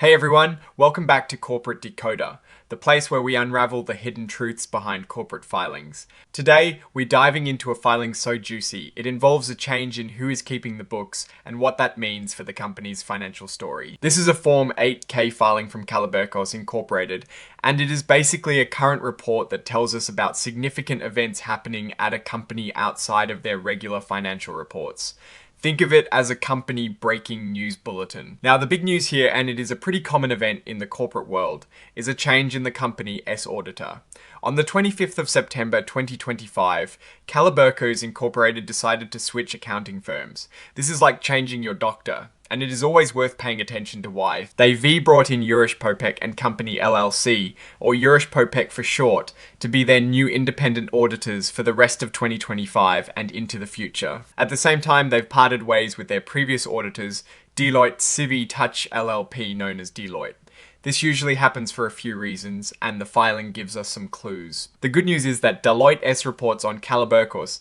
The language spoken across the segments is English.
Hey everyone, welcome back to Corporate Decoder, the place where we unravel the hidden truths behind corporate filings. Today, we're diving into a filing so juicy, it involves a change in who is keeping the books and what that means for the company's financial story. This is a Form 8K filing from CaliberCos Inc, and it is basically a current report that tells us about significant events happening at a company outside of their regular financial reports. Think of it as a company breaking news bulletin. Now, the big news here, and it is a pretty common event in the corporate world, is a change in the company Auditor. On the 25th of September 2025, CaliberCos Inc decided to switch accounting firms. This is like changing your doctor, and it is always worth paying attention to why. They brought in Urish Popek and Company LLC, or Urish Popek for short, to be their new independent auditors for the rest of 2025 and into the future. At the same time, they've parted ways with their previous auditors, Deloitte Civi Touch LLP, known as Deloitte. This usually happens for a few reasons, and the filing gives us some clues. The good news is that Deloitte reports on CaliberCos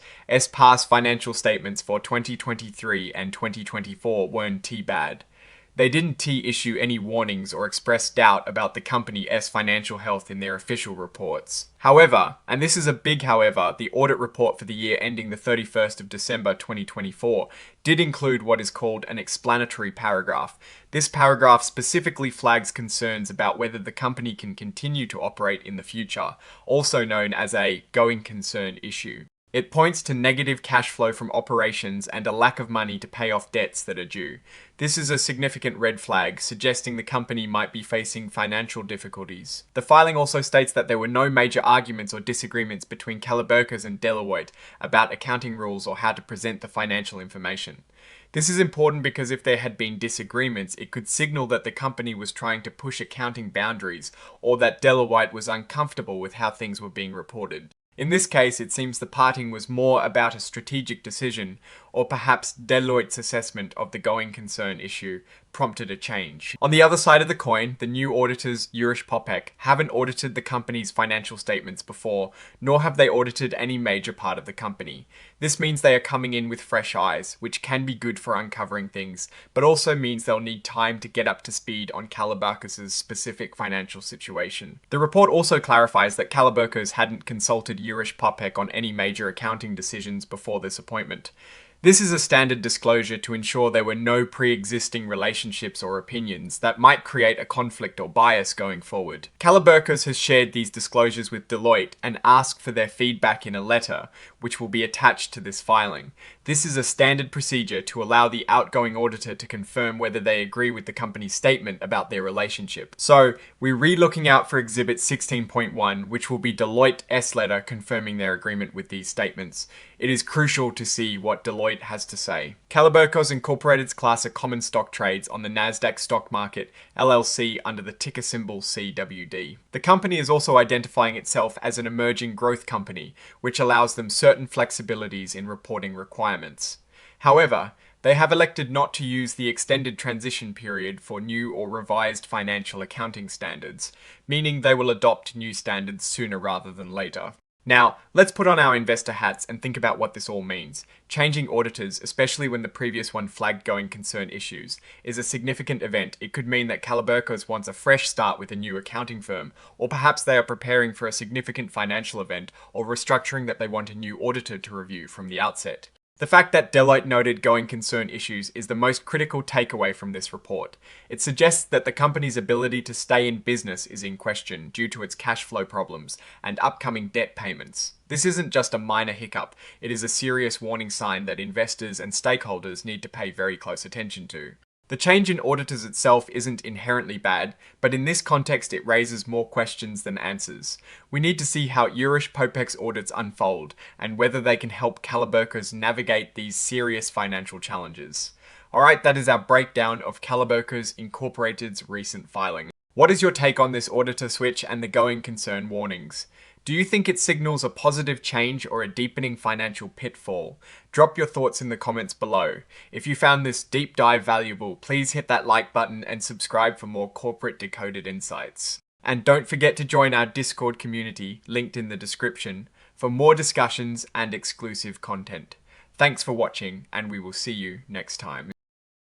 past financial statements for 2023 and 2024 weren't too bad. They didn't issue any warnings or express doubt about the company's financial health in their official reports. However, and this is a big however, the audit report for the year ending the 31st of December 2024 did include what is called an explanatory paragraph. This paragraph specifically flags concerns about whether the company can continue to operate in the future, also known as a going concern issue. It points to negative cash flow from operations and a lack of money to pay off debts that are due. This is a significant red flag, suggesting the company might be facing financial difficulties. The filing also states that there were no major arguments or disagreements between CaliberCos and Deloitte about accounting rules or how to present the financial information. This is important because if there had been disagreements, it could signal that the company was trying to push accounting boundaries or that Deloitte was uncomfortable with how things were being reported. In this case, it seems the parting was more about a strategic decision, or perhaps Deloitte's assessment of the going concern issue prompted a change. On the other side of the coin, the new auditors, Urish Popek, haven't audited the company's financial statements before, nor have they audited any major part of the company. This means they are coming in with fresh eyes, which can be good for uncovering things, but also means they'll need time to get up to speed on CaliberCos' specific financial situation. The report also clarifies that CaliberCos hadn't consulted Urish Popek on any major accounting decisions before this appointment. This is a standard disclosure to ensure there were no pre-existing relationships or opinions that might create a conflict or bias going forward. CaliberCos has shared these disclosures with Deloitte and asked for their feedback in a letter, which will be attached to this filing. This is a standard procedure to allow the outgoing auditor to confirm whether they agree with the company's statement about their relationship. So, we're re-looking out for Exhibit 16.1, which will be Deloitte's letter confirming their agreement with these statements. It is crucial to see what Deloitte has to say. CaliberCos Incorporated's class of common stock trades on the Nasdaq stock market, LLC, under the ticker symbol CWD. The company is also identifying itself as an emerging growth company, which allows them certain flexibilities in reporting requirements. However, they have elected not to use the extended transition period for new or revised financial accounting standards, meaning they will adopt new standards sooner rather than later. Now, let's put on our investor hats and think about what this all means. Changing auditors, especially when the previous one flagged going concern issues, is a significant event. It could mean that CaliberCos wants a fresh start with a new accounting firm, or perhaps they are preparing for a significant financial event or restructuring that they want a new auditor to review from the outset. The fact that Deloitte noted going concern issues is the most critical takeaway from this report. It suggests that the company's ability to stay in business is in question due to its cash flow problems and upcoming debt payments. This isn't just a minor hiccup, it is a serious warning sign that investors and stakeholders need to pay very close attention to. The change in auditors itself isn't inherently bad, but in this context it raises more questions than answers. We need to see how Urish Popek's audits unfold, and whether they can help CaliberCos navigate these serious financial challenges. Alright, that is our breakdown of CaliberCos Incorporated's recent filing. What is your take on this auditor switch and the going concern warnings? Do you think it signals a positive change or a deepening financial pitfall? Drop your thoughts in the comments below. If you found this deep dive valuable, please hit that like button and subscribe for more corporate decoded insights. And don't forget to join our Discord community, linked in the description, for more discussions and exclusive content. Thanks for watching, and we will see you next time.